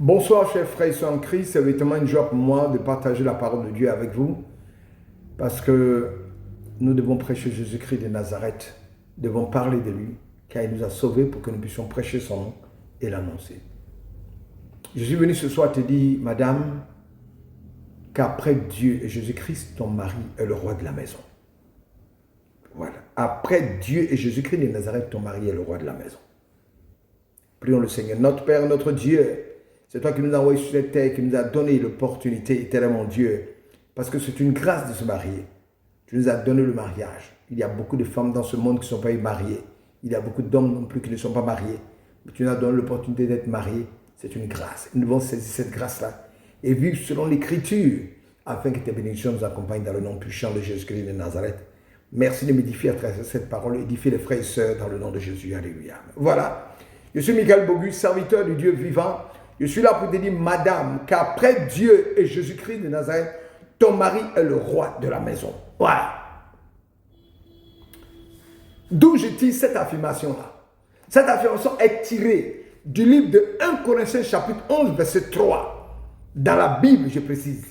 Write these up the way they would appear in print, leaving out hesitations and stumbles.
Bonsoir, chers frères et sœurs en Christ. C'est vraiment une joie pour moi de partager la parole de Dieu avec vous parce que nous devons prêcher Jésus-Christ de Nazareth. Nous devons parler de lui car il nous a sauvés pour que nous puissions prêcher son nom et l'annoncer. Je suis venu ce soir te dire, madame, qu'après Dieu et Jésus-Christ, ton mari est le roi de la maison. Voilà. Après Dieu et Jésus-Christ de Nazareth, ton mari est le roi de la maison. Prions le Seigneur. Notre Père, notre Dieu, c'est toi qui nous as envoyés sur cette terre, qui nous as donné l'opportunité, éternellement Dieu, parce que c'est une grâce de se marier. Tu nous as donné le mariage. Il y a beaucoup de femmes dans ce monde qui ne sont pas mariées. Il y a beaucoup d'hommes non plus qui ne sont pas mariés. Mais tu nous as donné l'opportunité d'être mariés. C'est une grâce. Nous devons saisir cette grâce-là et vivre selon l'Écriture, afin que tes bénédictions nous accompagnent dans le nom puissant de Jésus-Christ de Nazareth. Merci de m'édifier à travers cette parole, édifier les frères et sœurs dans le nom de Jésus. Alléluia. Voilà. Je suis Michael Bogus, serviteur du Dieu vivant. Je suis là pour te dire, madame, qu'après Dieu et Jésus-Christ de Nazareth, ton mari est le roi de la maison. Voilà. D'où je tire cette affirmation-là. Cette affirmation est tirée du livre de 1 Corinthiens chapitre 11, verset 3. Dans la Bible, je précise,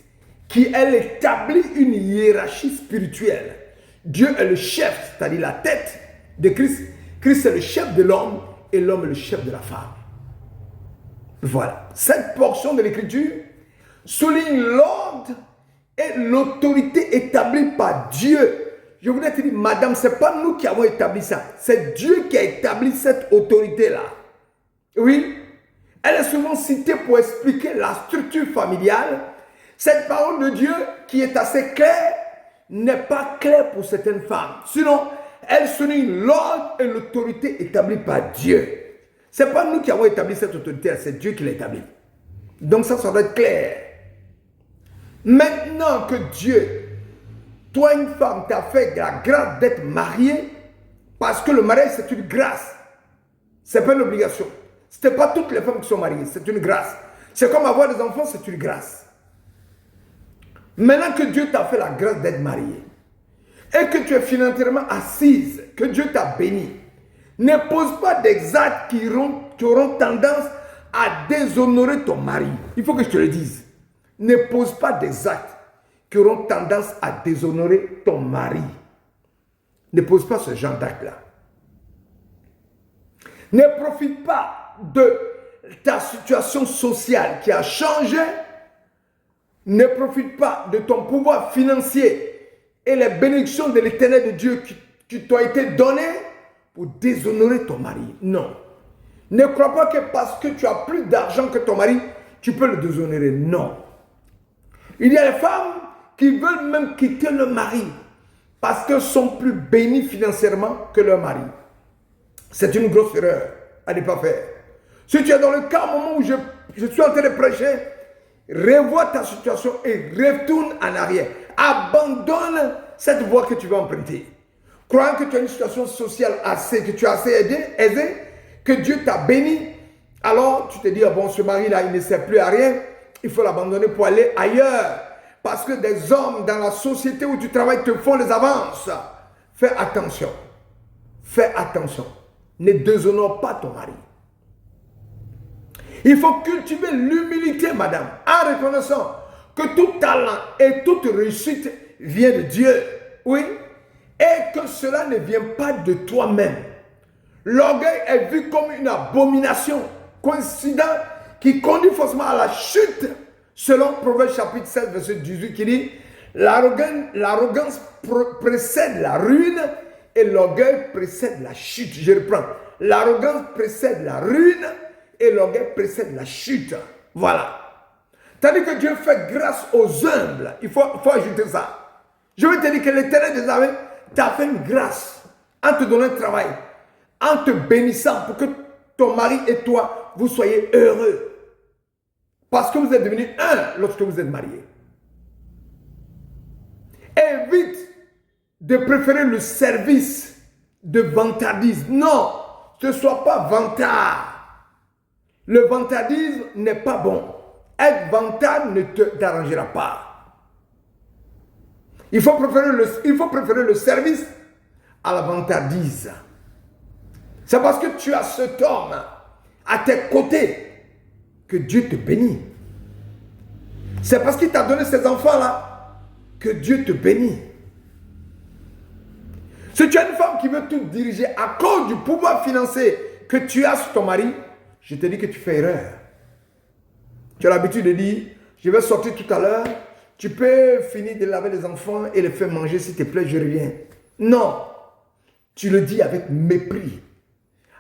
qui elle établit une hiérarchie spirituelle. Dieu est le chef, c'est-à-dire la tête de Christ. Christ est le chef de l'homme et l'homme est le chef de la femme. Voilà. Cette portion de l'Écriture souligne l'ordre et l'autorité établie par Dieu. Je voudrais te dire, madame, ce n'est pas nous qui avons établi ça. C'est Dieu qui a établi cette autorité-là. Oui. Elle est souvent citée pour expliquer la structure familiale. Cette parole de Dieu, qui est assez claire, n'est pas claire pour certaines femmes. Sinon, elle souligne l'ordre et l'autorité établie par Dieu. Ce n'est pas nous qui avons établi cette autorité, c'est Dieu qui l'a établie. Donc ça doit être clair. Maintenant que Dieu, toi une femme, t'a fait la grâce d'être mariée, parce que le mariage c'est une grâce. Ce n'est pas une obligation. Ce n'est pas toutes les femmes qui sont mariées, c'est une grâce. C'est comme avoir des enfants, c'est une grâce. Maintenant que Dieu t'a fait la grâce d'être mariée, et que tu es financièrement assise, que Dieu t'a béni, ne pose pas des actes qui auront tendance à déshonorer ton mari. Il faut que je te le dise. Ne pose pas des actes qui auront tendance à déshonorer ton mari. Ne pose pas ce genre d'acte-là. Ne profite pas de ta situation sociale qui a changé. Ne profite pas de ton pouvoir financier et les bénédictions de l'Éternel de Dieu qui t'ont été données pour déshonorer ton mari. Non. Ne crois pas que parce que tu as plus d'argent que ton mari, tu peux le déshonorer. Non. Il y a des femmes qui veulent même quitter leur mari parce qu'elles sont plus bénies financièrement que leur mari. C'est une grosse erreur à ne pas faire. Si tu es dans le cas au moment où je suis en train de prêcher, revois ta situation et retourne en arrière. Abandonne cette voie que tu vas emprunter. Croyant que tu as une situation sociale que tu as assez aisée, que Dieu t'a béni, alors tu te dis, ah bon, ce mari-là, il ne sert plus à rien, il faut l'abandonner pour aller ailleurs. Parce que des hommes dans la société où tu travailles te font les avances. Fais attention. Fais attention. Ne déshonore pas ton mari. Il faut cultiver l'humilité, madame, en reconnaissant que tout talent et toute réussite vient de Dieu. Oui. Et que cela ne vient pas de toi-même. L'orgueil est vu comme une abomination, coïncident qui conduit forcément à la chute, selon Proverbe chapitre 7, verset 18, qui dit « L'arrogance précède la ruine et l'orgueil précède la chute. » Je reprends. L'arrogance précède la ruine et l'orgueil précède la chute. Voilà. Tandis que Dieu fait grâce aux humbles. Il faut ajouter ça. Je veux te dire que l'Éternel des armées t'a fait une grâce en te donnant un travail, en te bénissant pour que ton mari et toi, vous soyez heureux. Parce que vous êtes devenus un lorsque vous êtes mariés. Évite de préférer le service de vantardisme. Non, ce ne soit pas vantard. Le vantardisme n'est pas bon. Être vantard ne t'arrangera pas. Il faut préférer le service à la vantardise. C'est parce que tu as cet homme à tes côtés que Dieu te bénit. C'est parce qu'il t'a donné ces enfants-là que Dieu te bénit. Si tu as une femme qui veut tout diriger à cause du pouvoir financier que tu as sur ton mari, je te dis que tu fais erreur. Tu as l'habitude de dire, je vais sortir tout à l'heure, tu peux finir de laver les enfants et les faire manger, s'il te plaît, je reviens. Non, tu le dis avec mépris,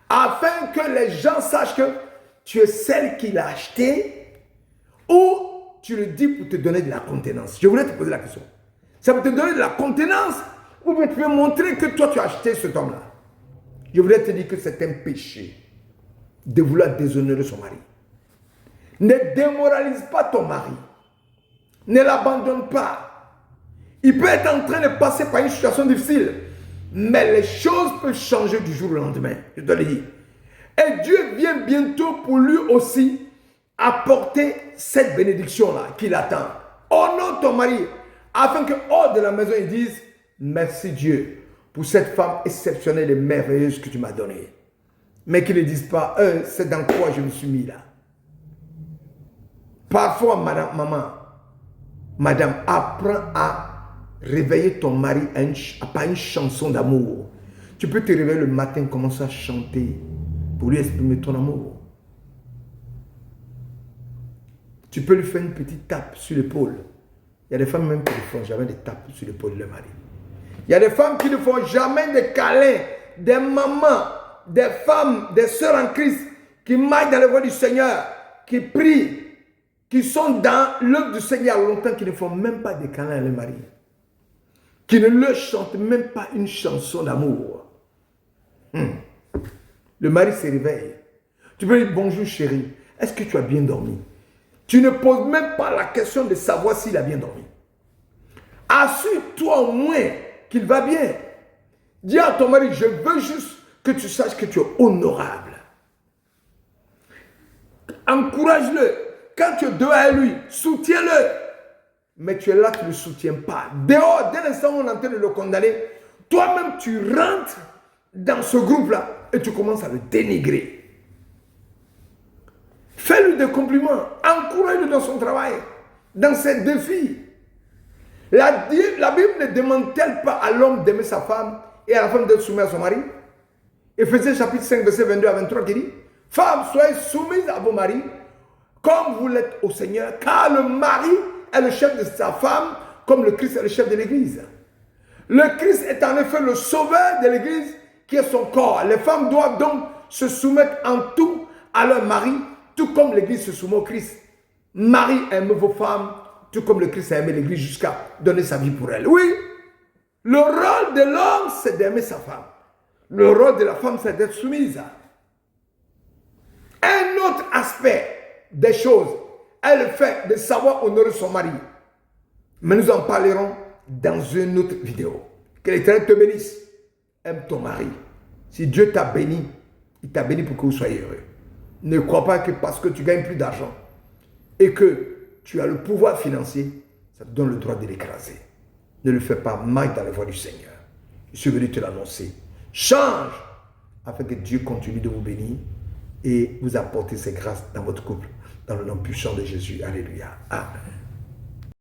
afin que les gens sachent que tu es celle qui l'a acheté, ou tu le dis pour te donner de la contenance. Je voulais te poser la question. Ça peut te donner de la contenance, ou bien tu peux montrer que toi tu as acheté cet homme-là. Je voulais te dire que c'est un péché de vouloir déshonorer son mari. Ne démoralise pas ton mari. Ne l'abandonne pas. Il peut être en train de passer par une situation difficile, mais les choses peuvent changer du jour au lendemain. Je te le dis. Et Dieu vient bientôt pour lui aussi apporter cette bénédiction-là qu'il attend. Honore ton mari, afin que hors de la maison, il dise merci Dieu pour cette femme exceptionnelle et merveilleuse que tu m'as donnée. Mais qu'ils ne disent pas, c'est dans quoi je me suis mis là. Parfois, madame, apprends à réveiller ton mari par une chanson d'amour. Tu peux te réveiller le matin, commencer à chanter pour lui exprimer ton amour. Tu peux lui faire une petite tape sur l'épaule. Il y a des femmes même qui ne font jamais des tapes sur l'épaule de leur mari. Il y a des femmes qui ne font jamais des câlins, des mamans, des femmes, des sœurs en Christ qui marchent dans la voie du Seigneur, qui prient, qui sont dans l'œuvre du Seigneur longtemps, qui ne font même pas des câlins à leur mari, qui ne leur chantent même pas une chanson d'amour. Le mari se réveille. Tu peux dire bonjour chérie, est-ce que tu as bien dormi? Tu ne poses même pas la question de savoir s'il a bien dormi. Assure-toi au moins qu'il va bien. Dis à ton mari, je veux juste que tu saches que tu es honorable. Encourage-le. Quand tu es dehors lui, soutiens-le. Mais tu es là, tu ne le soutiens pas. Dehors, dès l'instant où on est en train de le condamner, toi-même tu rentres dans ce groupe-là et tu commences à le dénigrer. Fais-lui des compliments. Encourage-le dans son travail, dans ses défis. La Bible ne demande-t-elle pas à l'homme d'aimer sa femme et à la femme d'être soumise à son mari? Éphésiens chapitre 5, verset 22 à 23 qui dit, femmes, soyez soumises à vos maris comme vous l'êtes au Seigneur, car le mari est le chef de sa femme, comme le Christ est le chef de l'Église. Le Christ est en effet le sauveur de l'Église qui est son corps. Les femmes doivent donc se soumettre en tout à leur mari, tout comme l'Église se soumet au Christ. Marie, aime vos femmes, tout comme le Christ a aimé l'Église jusqu'à donner sa vie pour elle. Oui, le rôle de l'homme, c'est d'aimer sa femme. Le rôle de la femme, c'est d'être soumise. Un autre aspect des choses est le fait de savoir honorer son mari. Mais nous en parlerons dans une autre vidéo. Que l'Éternel te bénisse. Aime ton mari. Si Dieu t'a béni, il t'a béni pour que vous soyez heureux. Ne crois pas que parce que tu gagnes plus d'argent et que tu as le pouvoir financier, ça te donne le droit de l'écraser. Ne le fais pas, marche dans la voie du Seigneur. Je suis venu te l'annoncer. Change afin que Dieu continue de vous bénir et vous apporter ses grâces dans votre couple. Dans le nom puissant de Jésus. Alléluia. Amen.